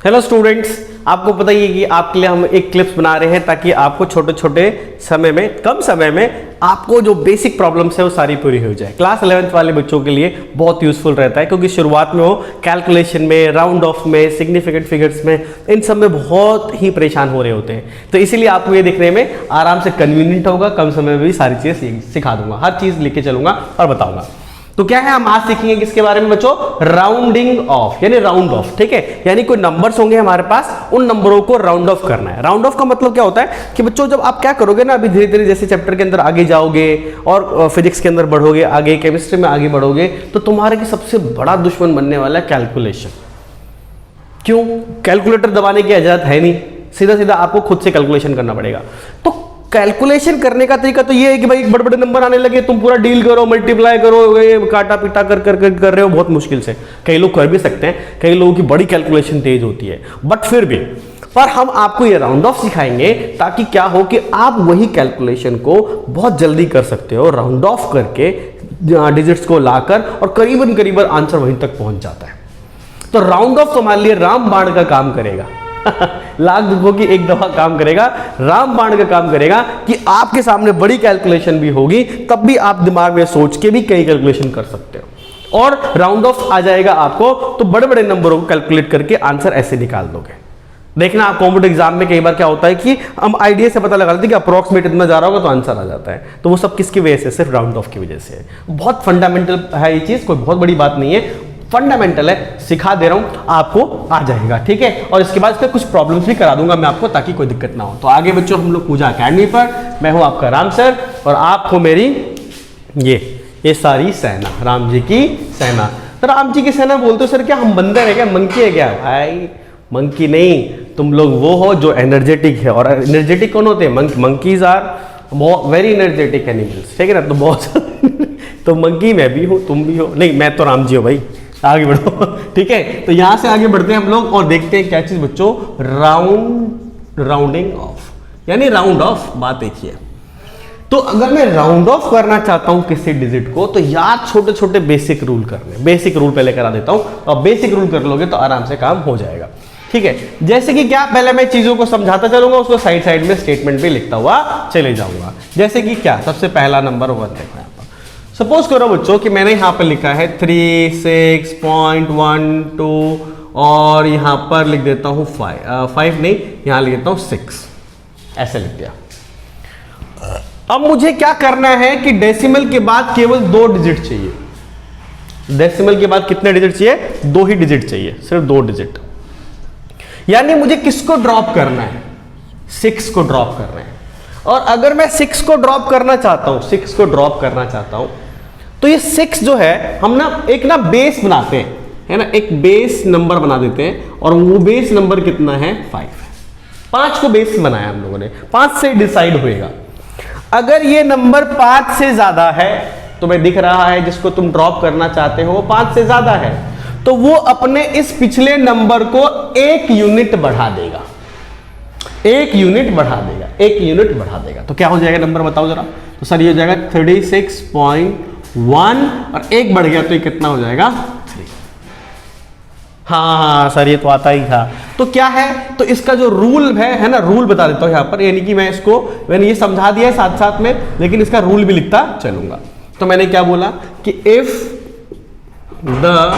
Hello students, आपको पता ही है कि आपके लिए हम एक क्लिप्स बना रहे हैं ताकि आपको छोटे छोटे समय में, कम समय में आपको जो बेसिक प्रॉब्लम्स है वो सारी पूरी हो जाए। क्लास 11th वाले बच्चों के लिए बहुत यूजफुल रहता है क्योंकि शुरुआत में वो कैलकुलेशन में, राउंड ऑफ में, सिग्निफिकेंट फिगर्स में, इन सब में बहुत ही परेशान हो रहे होते हैं। तो इसीलिए आपको ये दिखने में आराम से कन्वीनियंट होगा, कम समय में भी सारी चीज़ें सिखा दूंगा, हर चीज़ लेके चलूंगा और बताऊंगा। तो क्या है, हम आज सीखेंगे किसके बारे में बच्चों? राउंडिंग ऑफ, यानी राउंड ऑफ। ठीक है, यानी कोई नंबर्स होंगे हमारे पास, उन नंबरों को राउंड ऑफ करना है। राउंड ऑफ का मतलब क्या होता है कि बच्चों जब आप क्या करोगे ना, अभी धीरे धीरे जैसे चैप्टर के अंदर आगे जाओगे और फिजिक्स के अंदर बढ़ोगे, आगे केमिस्ट्री में आगे बढ़ोगे, तो तुम्हारे की सबसे बड़ा दुश्मन बनने वाला है कैलकुलेशन। क्यों? कैलकुलेटर दबाने की इजाजत है नहीं, सीधा सीधा आपको खुद से कैलकुलेशन करना पड़ेगा। तो कैलकुलेशन करने का तरीका तो ये है कि भाई बड़े बड़े नंबर आने लगे, तुम पूरा डील करो, मल्टीप्लाई करो, ये काटा पीटा कर रहे हो बहुत मुश्किल से। कई लोग कर भी सकते हैं, कई लोगों की बड़ी कैलकुलेशन तेज होती है, बट फिर भी पर हम आपको ये राउंड ऑफ सिखाएंगे ताकि क्या हो कि आप वही कैलकुलेशन को बहुत जल्दी कर सकते हो, राउंड ऑफ करके डिजिट्स को लाकर, और करीबन करीबन आंसर वहीं तक पहुंच जाता है। तो राउंड ऑफ तो हमारे लिए रामबाण का काम करेगा। लाख दुखों की एक दफा काम करेगा, रामबाण का काम करेगा कि आपके सामने बड़ी कैलकुलेशन भी होगी, तब भी आप दिमाग में सोच के भी कई कैलकुलेशन कर सकते हो, और राउंड ऑफ आ जाएगा आपको, तो बड़े बड़े नंबरों को कैलकुलेट करके आंसर ऐसे निकाल दोगे। देखना, आप कॉम्पिटिटिव एग्जाम में कई बार क्या होता है कि हम आइडिया से पता लगा लेते हैं कि अप्रोक्सीमेट इतना जा रहा होगा तो आंसर आ जाता है। तो वो सब किसकी वजह से? सिर्फ राउंड ऑफ की वजह से। बहुत फंडामेंटल है ये चीज, कोई बहुत बड़ी बात नहीं है, फंडामेंटल है, सिखा दे रहा हूं, आपको आ जाएगा। ठीक है, और इसके बाद इसमें कुछ प्रॉब्लम्स भी करा दूंगा मैं आपको, ताकि कोई दिक्कत ना हो। तो आगे बच्चों हम लोग पूजा अकेडमी पर, मैं हूं आपका राम सर, और आपको मेरी ये सारी सेना, राम जी की सेना। तो राम जी की सेना बोलते हो सर क्या हम बंदर है क्या, मंकी है क्या? भाई मंकी नहीं, तुम लोग वो हो जो एनर्जेटिक है। और एनर्जेटिक कौन होते हैं? Monkeys are very energetic animals. ठीक है ना, तो बहुत तो मंकी मैं भी हूं, तुम भी हो, नहीं मैं तो राम जी हो भाई। आगे बढ़ो। ठीक है, तो यहां से आगे बढ़ते हैं हम लोग और देखते हैं क्या चीज बच्चों, राउंडिंग ऑफ, यानी राउंड ऑफ। बात देखिए, तो अगर मैं राउंड ऑफ करना चाहता हूं किसी डिजिट को, तो याद छोटे छोटे बेसिक रूल करने, बेसिक रूल पहले करा देता हूं, और बेसिक रूल कर लोगे तो आराम से काम हो जाएगा। ठीक है, जैसे कि क्या, पहले मैं चीजों को समझाता चलूंगा, उसको साइड साइड में स्टेटमेंट भी लिखता हुआ चले जाऊंगा। जैसे कि क्या, सबसे पहला नंबर 1 देखना है। सपोज करो बच्चों कि मैंने यहां पर लिखा है 3, 6.12, और यहां पर लिख देता हूं 5 नहीं, यहां लिख देता हूं 6, ऐसे लिख दिया। अब मुझे क्या करना है कि डेसिमल के बाद केवल 2 डिजिट चाहिए। डेसिमल के बाद कितने डिजिट चाहिए? 2 ही डिजिट चाहिए, सिर्फ 2 डिजिट। यानी मुझे किसको ड्रॉप करना है? 6 को ड्रॉप करना है। और अगर मैं 6 को ड्रॉप करना चाहता हूं, 6 को ड्रॉप करना चाहता हूं, तो ये 6 जो है, हम ना एक ना बेस बनाते हैं, है ना, एक बेस नंबर बना देते हैं, और वो बेस नंबर कितना है? 5 है। 5 को बेस बनाया हम लोगों ने, 5 से डिसाइड होएगा। अगर ये नंबर 5 से ज्यादा है, तो मैं दिख रहा है जिसको तुम ड्रॉप करना चाहते हो वो 5 से ज्यादा है, तो वो अपने इस पिछले नंबर को 1 यूनिट बढ़ा देगा, 1 यूनिट बढ़ा देगा, 1 यूनिट बढ़ा देगा। तो क्या हो जाएगा नंबर, बताओ जरा। तो सर ये हो जाएगा 36.1, और 1 बढ़ गया तो ये कितना हो जाएगा? 3। हाँ सर ये तो आता ही था। तो क्या है, तो इसका जो रूल है ना, रूल बता देता हूं यहां पर, यानी कि मैंने ये समझा दिया है साथ साथ में, लेकिन इसका रूल भी लिखता चलूंगा। तो मैंने क्या बोला कि इफ द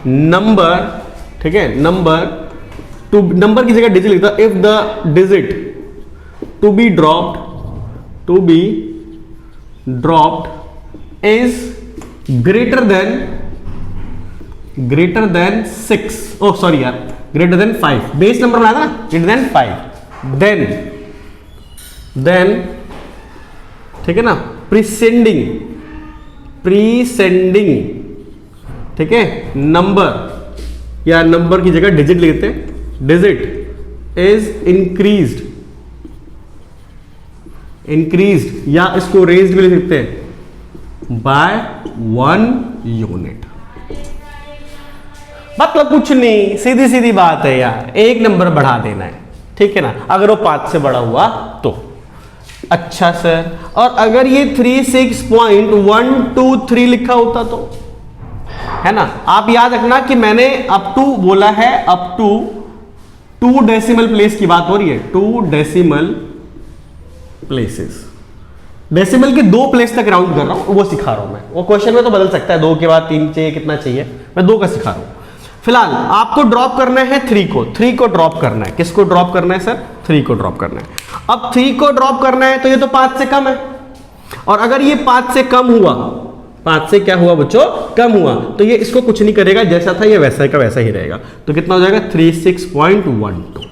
नंबर, ठीक है, नंबर की जगह डिजिट लिखता, if the digit to be dropped is greater than 6, oh sorry यार, ग्रेटर देन 5, बेस नंबर बनाया था ना, ग्रेटर देन 5, देन ठीक है ना, प्रीसेंडिंग, ठीक है, नंबर, या नंबर की जगह डिजिट लिखते हैं, डिजिट इज इंक्रीज्ड, या इसको रेज्ड भी लिख सकते हैं, बाय 1 यूनिट। मतलब कुछ नहीं, सीधी सीधी बात है यार, 1 नंबर बढ़ा देना है। ठीक है ना, अगर वो 5 से बड़ा हुआ तो। अच्छा सर, और अगर ये 36.123 लिखा होता तो, है ना, आप याद रखना कि मैंने अप टू बोला है, अप टू 2 डेसिमल प्लेस की बात हो रही है, 2 डेसिमल प्लेसेस, डेसिमल के 2 प्लेस तक राउंड कर रहा हूं, वो सिखा रहा हूं मैं। वो क्वेश्चन में तो बदल सकता है, 2 के बाद 3 चाहिए, कितना चाहिए, मैं 2 का सिखा रहा हूं। फिलहाल आपको ड्रॉप करना है 3 को ड्रॉप करना है। किसको ड्रॉप करना है सर? 3 को ड्रॉप करना है। अब 3 को ड्रॉप करना है तो ये तो 5 से कम है, और अगर ये 5 से कम हुआ, 5 से क्या हुआ बच्चों? कम हुआ, तो ये इसको कुछ नहीं करेगा, जैसा था ये वैसा का वैसा ही रहेगा। तो कितना हो जाएगा? 36.12,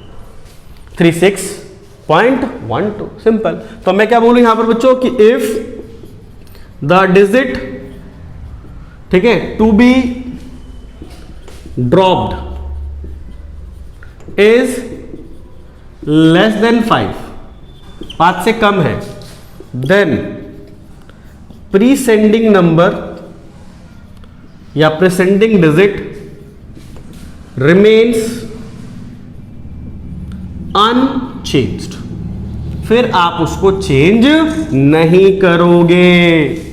36.12, सिंपल। तो मैं क्या बोलूं यहां पर बच्चों कि इफ द डिजिट, ठीक है, to be dropped is less than 5 से कम है, देन प्रीसेंडिंग नंबर या प्रीसेंडिंग डिजिट रिमेन्स अनचेंज्ड। फिर आप उसको चेंज नहीं करोगे।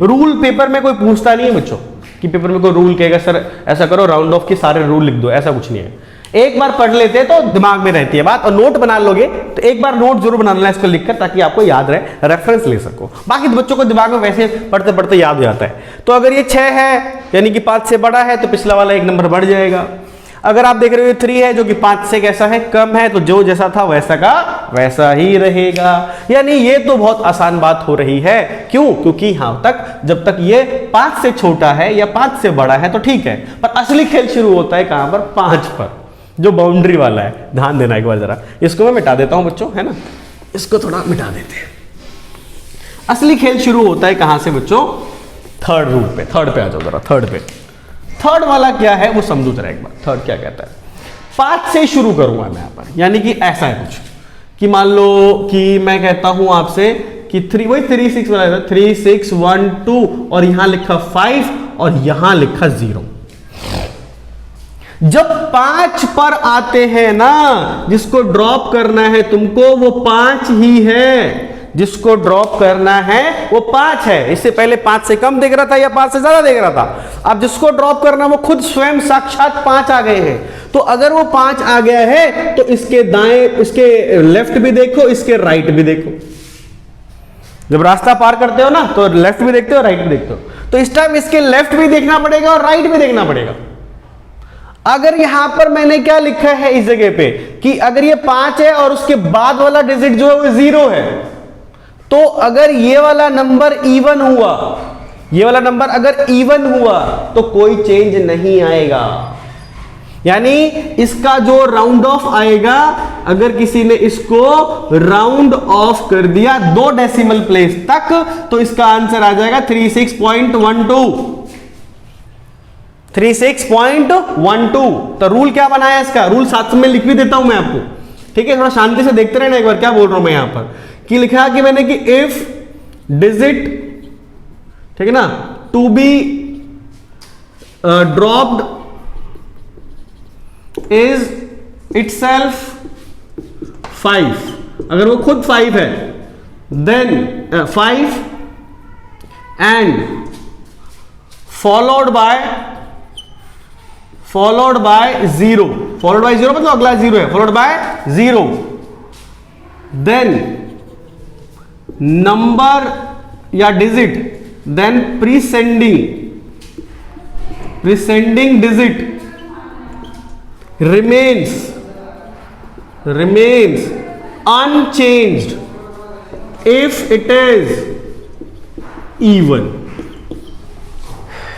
रूल पेपर में कोई पूछता नहीं है बच्चों कि पेपर में कोई रूल कहेगा सर ऐसा करो, राउंड ऑफ के सारे रूल लिख दो, ऐसा कुछ नहीं है। एक बार पढ़ लेते हैं तो दिमाग में रहती है बात, और नोट बना लोगे तो एक बार नोट जरूर बनाना है इसको लिखकर, ताकि आपको याद रहे, रेफरेंस ले सको। बाकी तो बच्चों को दिमाग में वैसे पढ़ते पढ़ते याद हो जाता है। तो अगर ये 6 है यानी कि 5 से बड़ा है, तो पिछला वाला 1 नंबर बढ़ जाएगा। अगर आप देख रहे हो 3 है जो कि 5 से कैसा है? कम है, तो जो जैसा था वैसा का वैसा ही रहेगा। यानी ये तो बहुत आसान बात हो रही है। क्यों? क्योंकि यहां तक जब तक ये 5 से छोटा है या 5 से बड़ा है तो ठीक है, पर असली खेल शुरू होता है कहां पर? 5 पर, जो बाउंड्री वाला है। ध्यान देना एक बार जरा, इसको मैं मिटा देता हूं बच्चों, है ना, इसको थोड़ा मिटा देते हैं। असली खेल शुरू होता है कहां से बच्चों? थर्ड रूल पे। थर्ड पे आ जाओ जरा, थर्ड पे। थर्ड वाला क्या है वो समझो जरा एक बार। थर्ड क्या कहता है? 5 से शुरू करूंगा मैं यहां पर, यानी कि ऐसा है कुछ कि मान लो कि मैं कहता हूं आपसे कि 3, वही 3 6 वाला, 3 6 1 2, और यहां लिखा 5 और यहां लिखा 0। जब 5 पर आते हैं ना, जिसको ड्रॉप करना है तुमको वो 5 ही है, जिसको ड्रॉप करना है वो 5 है। इससे पहले 5 से कम देख रहा था या 5 से ज्यादा देख रहा था। अब जिसको ड्रॉप करना वो खुद स्वयं साक्षात 5 आ गए हैं। तो अगर वो 5 आ गया है तो इसके दाएं, इसके लेफ्ट भी देखो, इसके राइट भी देखो। जब रास्ता पार करते हो ना तो लेफ्ट भी देखते हो, राइट भी देखते हो। तो इस टाइम इसके लेफ्ट भी देखना पड़ेगा और राइट भी देखना पड़ेगा। अगर यहां पर मैंने क्या लिखा है इस जगह पे कि अगर ये 5 है और उसके बाद वाला डिजिट जो है वो 0 है, तो अगर ये वाला नंबर इवन हुआ, ये वाला नंबर अगर इवन हुआ तो कोई चेंज नहीं आएगा। यानी इसका जो राउंड ऑफ आएगा, अगर किसी ने इसको राउंड ऑफ कर दिया 2 डेसिमल प्लेस तक, तो इसका आंसर आ जाएगा 36.12। 36.12। तो रूल क्या बनाया इसका? रूल साथ में लिख भी देता हूं मैं आपको, ठीक है? थोड़ा शांति से देखते रहना एक बार क्या बोल रहा हूं मैं यहां पर। कि लिखा कि मैंने कि इफ डिजिट, ठीक है ना, to be dropped is itself 5, अगर वो खुद 5 है, then 5 and followed by 0, followed by 0 मतलब अगला 0 है, फॉलोड बाय 0, देन नंबर या digit, then preceding digit remains unchanged if it is even।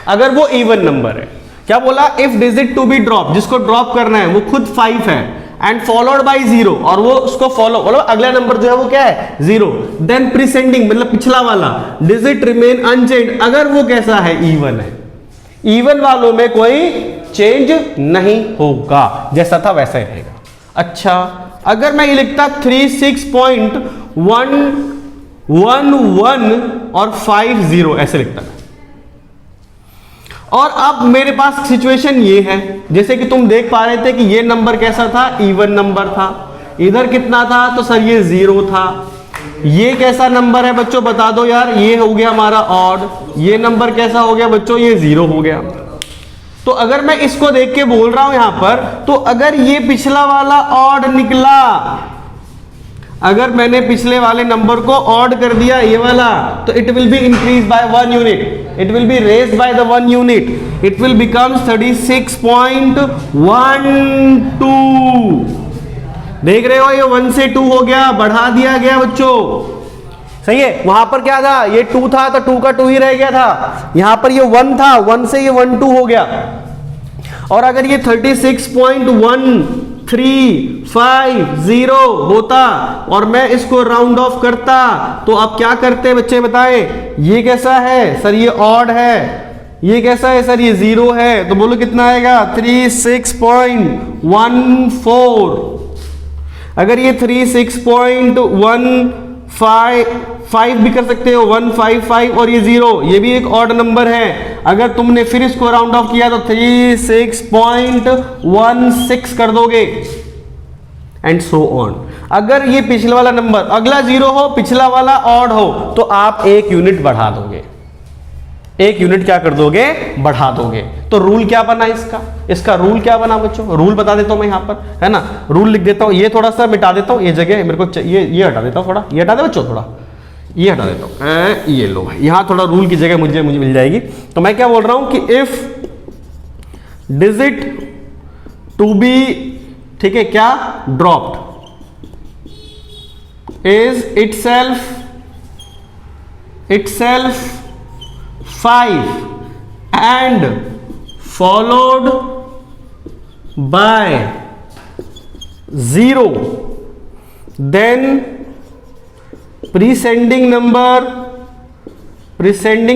अगर वो इवन नंबर है, क्या बोला? If digit to be drop, जिसको ड्रॉप करना है वो खुद 5 है, एंड फॉलोड बाय 0, और वो उसको फॉलो, मतलब अगला नंबर जो है वो क्या है? 0, देन प्रीसेंडिंग मतलब पिछला वाला डिजिट रिमेन अनचेंज्ड, अगर वो कैसा है? इवन है। इवन वालों में कोई चेंज नहीं होगा, जैसा था वैसा ही रहेगा। अच्छा, अगर मैं ये लिखता 36.111 और 50 ऐसे लिखता मैं, और अब मेरे पास सिचुएशन ये है, जैसे कि तुम देख पा रहे थे कि ये नंबर कैसा था? इवन नंबर था। इधर कितना था? तो सर ये 0 था। ये कैसा नंबर है बच्चों बता दो यार? ये हो गया हमारा ऑड। ये नंबर कैसा हो गया बच्चों? ये 0 हो गया। तो अगर मैं इसको देख के बोल रहा हूं यहां पर, तो अगर ये पिछला वाला ऑड निकला, अगर मैंने पिछले वाले नंबर को ऑड कर दिया ये वाला, तो it will be increase by 1 unit, it will be raised by the 1 unit, it will become 36.12। देख रहे हो ये 1 से 2 हो गया, बढ़ा दिया गया बच्चों, सही है। वहां पर क्या था, ये 2 था तो 2 का 2 ही रह गया था, यहां पर ये 1 था, 1 से ये 1 2 हो गया। और अगर ये 36.1350 होता और मैं इसको राउंड ऑफ करता, तो आप क्या करते बच्चे बताएं, ये कैसा है सर, ये ऑड है, ये कैसा है सर, ये 0 है, तो बोलो कितना आएगा 36.14। अगर ये 36.15 भी कर सकते हो, 155 और ये 0, ये भी एक ऑड नंबर है। अगर तुमने फिर इसको राउंड ऑफ किया तो 36.16 कर दोगे, एंड सो ऑन। अगर ये पिछला वाला नंबर, अगला 0 हो, पिछला वाला ऑड हो, तो आप 1 यूनिट बढ़ा दोगे, 1 यूनिट क्या कर दोगे, बढ़ा दोगे। तो रूल क्या बना इसका, इसका रूल क्या बना बच्चों, रूल बता देता हूं मैं यहां पर, है ना, रूल लिख देता हूं, ये थोड़ा सा मिटा देता हूं, ये जगह मेरे को ये हटा देता हूं, थोड़ा ये हटा दे बच्चों, थोड़ा ये हटा देता हूं, ये लो भाई, यहां थोड़ा रूल की जगह मुझे मिल जाएगी। तो मैं क्या बोल रहा हूं कि इफ डिजिट टू बी, ठीक है, क्या dropped is itself 5 and followed by 0, then preceding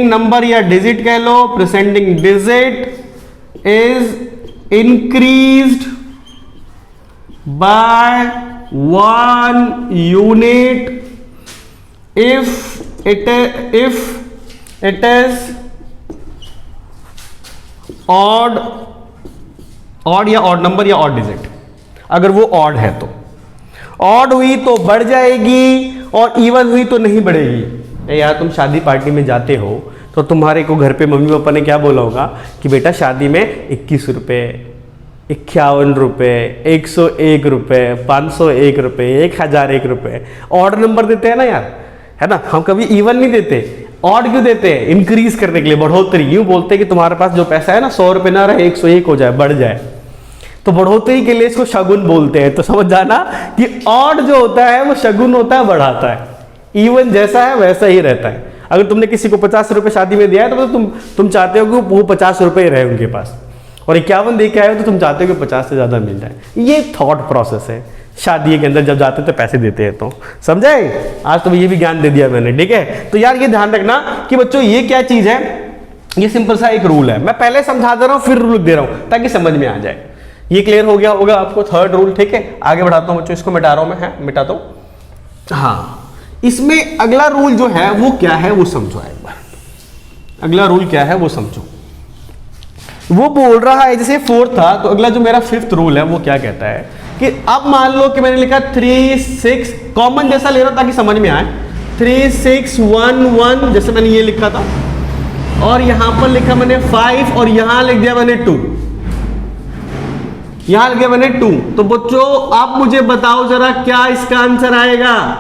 number या डिजिट कह लो, preceding digit is increased by 1 unit if it is odd या ऑड नंबर या ऑड डिजिट। अगर वो ऑड है तो ऑड हुई तो बढ़ जाएगी और इवन हुई तो नहीं बढ़ेगी। यार तुम शादी पार्टी में जाते हो तो तुम्हारे को घर पे मम्मी पापा ने क्या बोला होगा कि बेटा शादी में 21 रुपये, 51 रुपये, 101 रुपये, 501 रुपये, 1001 रुपये, ऑड नंबर देते हैं ना यार, है ना। हम कभी इवन नहीं देते, ऑड क्यों देते हैं, इंक्रीज करने के लिए, बढ़ोतरी। यूं बोलते हैं कि तुम्हारे पास जो पैसा है ना 100 रुपये ना रहे 101 हो जाए, बढ़ जाए, तो बढ़ोतरी के लिए इसको शगुन बोलते हैं। तो समझ जाना कि ऑड जो होता है वो शगुन होता है, बढ़ाता है। इवन जैसा है वैसा ही रहता है। अगर तुमने किसी को 50 रुपये शादी में दिया है तो तुम चाहते हो कि वो 50 रुपये रहे उनके पास, और 51 दे के आए हो तो तुम चाहते हो कि 50 से ज्यादा मिल जाए। ये थॉट प्रोसेस है। शादी के अंदर जब जाते तो पैसे देते हैं, तो समझे। आज तो ये भी ज्ञान दे दिया मैंने, ठीक है। तो यार ये ध्यान रखना कि बच्चों ये क्या चीज है, ये सिंपल सा एक रूल है। मैं पहले समझा दे रहा हूं फिर रूल दे रहा हूं ताकि समझ में आ जाए। ये क्लियर हो गया होगा आपको, थर्ड रूल, ठीक है। आगे बढ़ाता हूं बच्चों, इसको मिटा रहा हूं मैं, मिटाता हूं। हाँ, इसमें अगला रूल जो है वो क्या है वो समझो एक बार। अगला रूल क्या है वो समझो। वो बोल रहा है, जैसे 4 था तो अगला जो मेरा 5th रूल है वो क्या कहता है कि अब मान लो कि मैंने लिखा 3 6, कॉमन जैसा ले रहा हूं ताकि समझ में आए, 3 6 1 1, जैसे मैंने ये लिखा था, और यहां पर लिखा मैंने 5 और यहां लिख दिया मैंने 2, यहां लिख दिया मैंने 2। तो बच्चों आप मुझे बताओ जरा क्या इसका आंसर आएगा,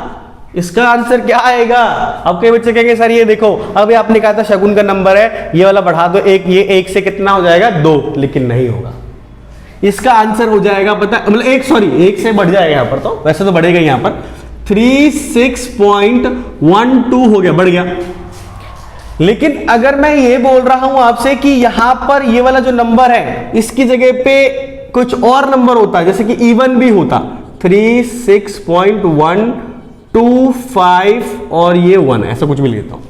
इसका आंसर क्या आएगा। अब कई बच्चे कहेंगे सर ये देखो, अभी आपने कहा था शगुन का नंबर है, ये वाला बढ़ा दो 1, ये 1 से कितना हो जाएगा 2, लेकिन नहीं होगा। इसका आंसर हो जाएगा पता, मतलब 1 से बढ़ जाएगा यहां पर, तो वैसे तो बढ़ेगा यहां पर 36.12 हो गया, बढ़ गया। लेकिन अगर मैं ये बोल रहा हूं आपसे कि यहां पर ये वाला जो नंबर है इसकी जगह पे कुछ और नंबर होता है, जैसे कि इवन भी होता, 36.125 और ये 1, ऐसा कुछ भी लेता हूं।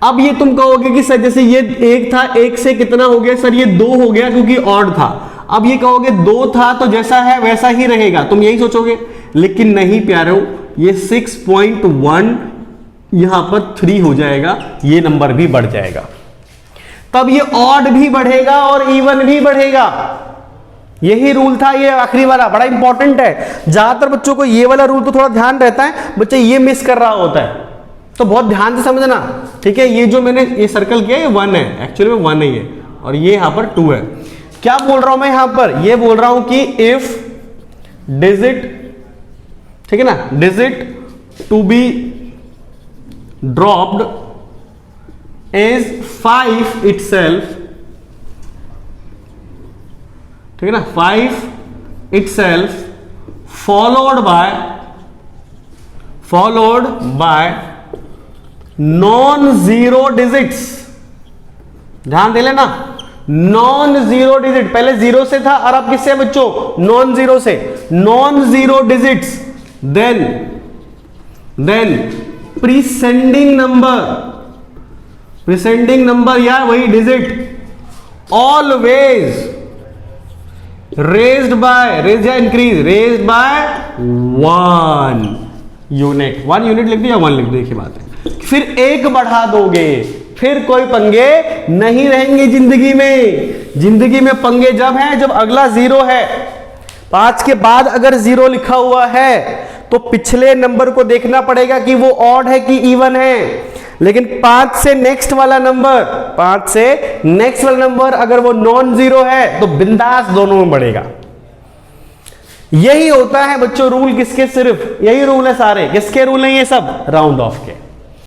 अब ये तुम कहोगे कि सर जैसे ये 1 था, 1 से कितना हो गया सर, ये 2 हो गया क्योंकि ऑड था। अब ये कहोगे 2 था तो जैसा है वैसा ही रहेगा, तुम यही सोचोगे, लेकिन नहीं प्यारे हो, ये 6.1 यहां पर 3 हो जाएगा, ये नंबर भी बढ़ जाएगा। तब ये ऑड भी बढ़ेगा और इवन भी बढ़ेगा। यही रूल था, ये आखिरी वाला बड़ा इंपॉर्टेंट है। ज्यादातर बच्चों को ये वाला रूल तो थोड़ा ध्यान रहता है, बच्चे ये मिस कर रहा होता है, तो बहुत ध्यान से समझना, ठीक है। ये जो मैंने ये सर्कल किया ये 1 है, एक्चुअली में 1 है ये, और ये यहां पर 2 है। क्या बोल रहा हूं मैं यहां पर, ये बोल रहा हूं कि इफ डिजिट, ठीक है ना, digit to be dropped is 5 itself, ठीक है ना, 5 itself followed by non zero digits, ध्यान दे लेना, नॉन जीरो डिजिट, पहले जीरो से था और अब किससे बच्चों, नॉन जीरो से, non zero digits, then preceding number या वही डिजिट ऑलवेज रेज्ड या increase, raised by 1 unit, 1 unit लिख दिया, 1 लिख दो, एक ही बात है। फिर 1 बढ़ा दोगे, फिर कोई पंगे नहीं रहेंगे जिंदगी में। जिंदगी में पंगे जब हैं जब अगला जीरो है। 5 के बाद अगर जीरो लिखा हुआ है तो पिछले नंबर को देखना पड़ेगा कि वो ऑड है कि इवन है, लेकिन 5 से नेक्स्ट वाला नंबर अगर वो नॉन जीरो है तो बिंदास दोनों में बढ़ेगा। यही होता है बच्चों रूल, किसके, सिर्फ यही रूल है सारे, किसके रूल हैं ये सब, राउंड ऑफ के।